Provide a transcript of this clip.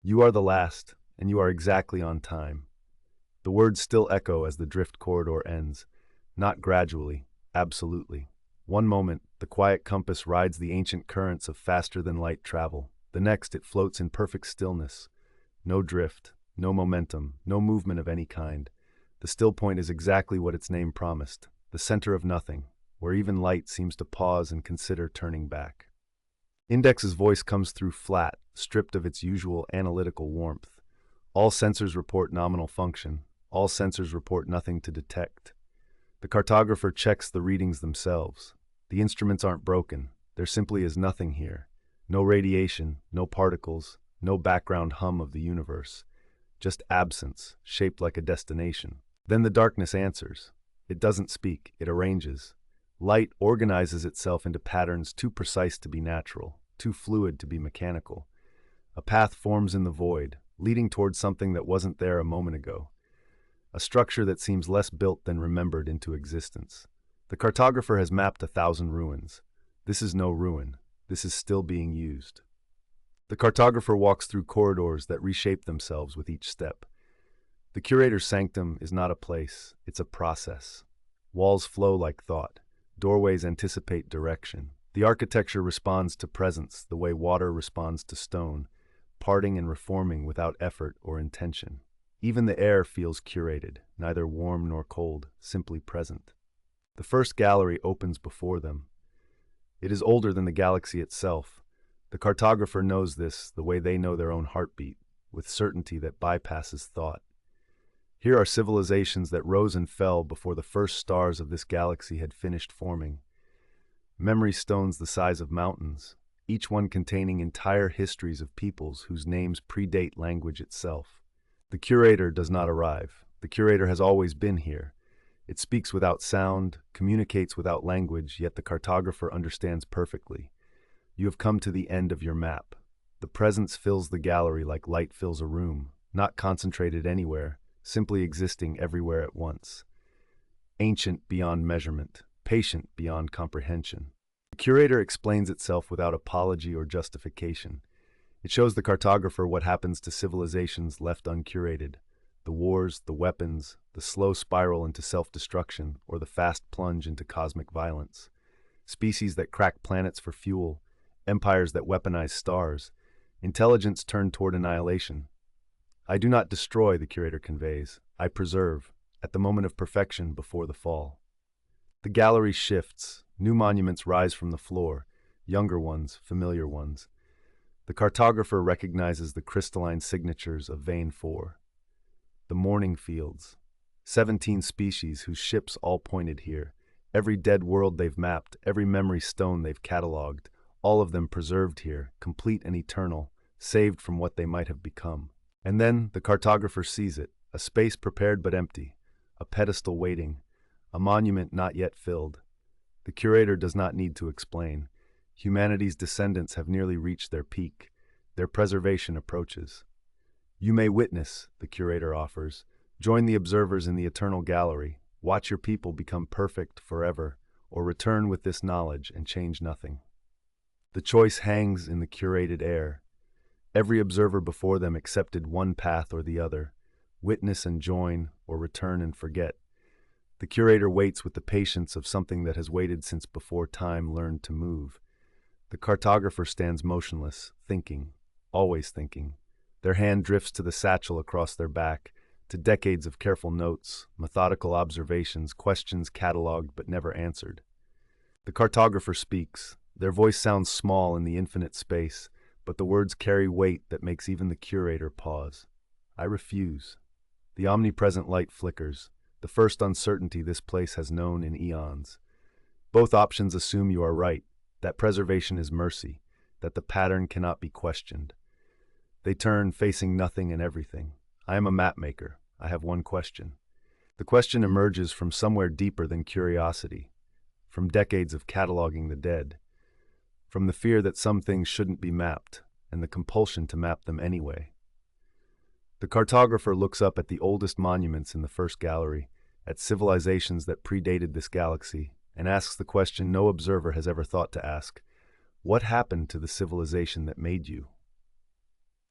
You are the last, and you are exactly on time. The words still echo as the drift corridor ends, not gradually, absolutely. One moment, the quiet compass rides the ancient currents of faster-than-light travel. The next, it floats in perfect stillness. No drift, no momentum, no movement of any kind. The still point is exactly what its name promised, the center of nothing, where even light seems to pause and consider turning back. Index's voice comes through flat, stripped of its usual analytical warmth. All sensors report nominal function. All sensors report nothing to detect. The cartographer checks the readings themselves. The instruments aren't broken. There simply is nothing here. No radiation, no particles, no background hum of the universe. Just absence, shaped like a destination. Then the darkness answers. It doesn't speak, it arranges. Light organizes itself into patterns too precise to be natural, too fluid to be mechanical. A path forms in the void, leading towards something that wasn't there a moment ago. A structure that seems less built than remembered into existence. The cartographer has mapped 1,000 ruins. This is no ruin. This is still being used. The cartographer walks through corridors that reshape themselves with each step. The curator's sanctum is not a place, it's a process. Walls flow like thought. Doorways anticipate direction. The architecture responds to presence the way water responds to stone, parting and reforming without effort or intention. Even the air feels curated, neither warm nor cold, simply present. The first gallery opens before them. It is older than the galaxy itself. The cartographer knows this the way they know their own heartbeat, with certainty that bypasses thought. Here are civilizations that rose and fell before the first stars of this galaxy had finished forming. Memory stones the size of mountains, each one containing entire histories of peoples whose names predate language itself. The curator does not arrive. The curator has always been here. It speaks without sound, communicates without language, yet the cartographer understands perfectly. You have come to the end of your map. The presence fills the gallery like light fills a room, not concentrated anywhere, simply existing everywhere at once. Ancient beyond measurement, patient beyond comprehension. The curator explains itself without apology or justification. It shows the cartographer what happens to civilizations left uncurated. The wars, the weapons, the slow spiral into self-destruction, or the fast plunge into cosmic violence. Species that crack planets for fuel, empires that weaponize stars, intelligence turned toward annihilation. I do not destroy, the curator conveys. I preserve, at the moment of perfection before the fall. The gallery shifts. New monuments rise from the floor, younger ones, familiar ones. The cartographer recognizes the crystalline signatures of Vein 4. The Morning Fields. 17 species whose ships all pointed here. Every dead world they've mapped, every memory stone they've catalogued, all of them preserved here, complete and eternal, saved from what they might have become. And then the cartographer sees it, a space prepared but empty, a pedestal waiting, a monument not yet filled. The curator does not need to explain. Humanity's descendants have nearly reached their peak. Their preservation approaches. You may witness, the curator offers. Join the observers in the eternal gallery. Watch your people become perfect forever, or return with this knowledge and change nothing. The choice hangs in the curated air. Every observer before them accepted one path or the other, witness and join, or return and forget. The curator waits with the patience of something that has waited since before time learned to move. The cartographer stands motionless, thinking, always thinking. Their hand drifts to the satchel across their back, to decades of careful notes, methodical observations, questions catalogued but never answered. The cartographer speaks. Their voice sounds small in the infinite space, but the words carry weight that makes even the curator pause. I refuse. The omnipresent light flickers, the first uncertainty this place has known in eons. Both options assume you are right, that preservation is mercy, that the pattern cannot be questioned. They turn, facing nothing and everything. I am a map maker. I have one question. The question emerges from somewhere deeper than curiosity, from decades of cataloging the dead, from the fear that some things shouldn't be mapped, and the compulsion to map them anyway. The cartographer looks up at the oldest monuments in the first gallery, at civilizations that predated this galaxy, and asks the question no observer has ever thought to ask: what happened to the civilization that made you?